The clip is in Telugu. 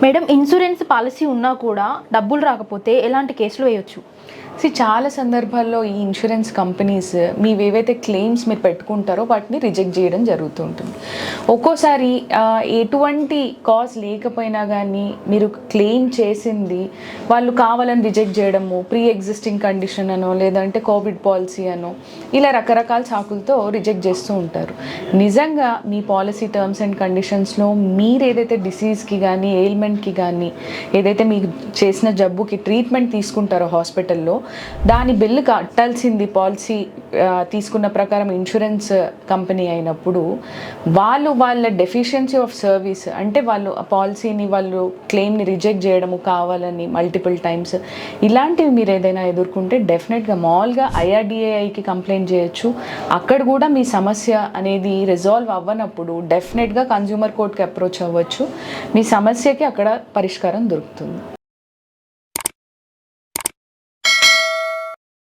మేడం, ఇన్సూరెన్స్ పాలసీ ఉన్నా కూడా డబ్బులు రాకపోతే ఎలాంటి కేసులు వేయొచ్చు? చాలా సందర్భాల్లో ఈ ఇన్సూరెన్స్ కంపెనీస్ మీవేవైతే క్లెయిమ్స్ మీరు పెట్టుకుంటారో వాటిని రిజెక్ట్ చేయడం జరుగుతూ ఉంటుంది. ఒక్కోసారి ఎటువంటి కాజ్ లేకపోయినా కానీ మీరు క్లెయిమ్ చేసింది వాళ్ళు కావాలని రిజెక్ట్ చేయడము, ప్రీ ఎగ్జిస్టింగ్ కండిషన్ అనో లేదంటే కోవిడ్ పాలసీ అనో ఇలా రకరకాల సాకులతో రిజెక్ట్ చేస్తూ ఉంటారు. నిజంగా మీ పాలసీ టర్మ్స్ అండ్ కండిషన్స్లో మీరు ఏదైతే డిసీజ్కి కానీ ఎయిల్మెంట్కి కానీ ఏదైతే మీకు చేసిన జబ్బుకి ట్రీట్మెంట్ తీసుకుంటారో హాస్పిటల్లో దాని బిల్లు కట్టాల్సింది పాలసీ తీసుకున్న ప్రకారం ఇన్సూరెన్స్ కంపెనీ అయినప్పుడు వాళ్ళ డెఫిషియన్సీ ఆఫ్ సర్వీస్ అంటే వాళ్ళు ఆ పాలసీని వాళ్ళు క్లెయిమ్ని రిజెక్ట్ చేయడము కావాలని మల్టిపుల్ టైమ్స్ ఇలాంటివి మీరు ఏదైనా ఎదుర్కొంటే డెఫినెట్గా మామూలుగా IRDAIకి కంప్లైంట్ చేయొచ్చు. అక్కడ కూడా మీ సమస్య అనేది రిజాల్వ్ అవ్వనప్పుడు డెఫినెట్గా కన్జ్యూమర్ కోర్ట్కి అప్రోచ్ అవ్వచ్చు. మీ సమస్యకి అక్కడ పరిష్కారం దొరుకుతుంది.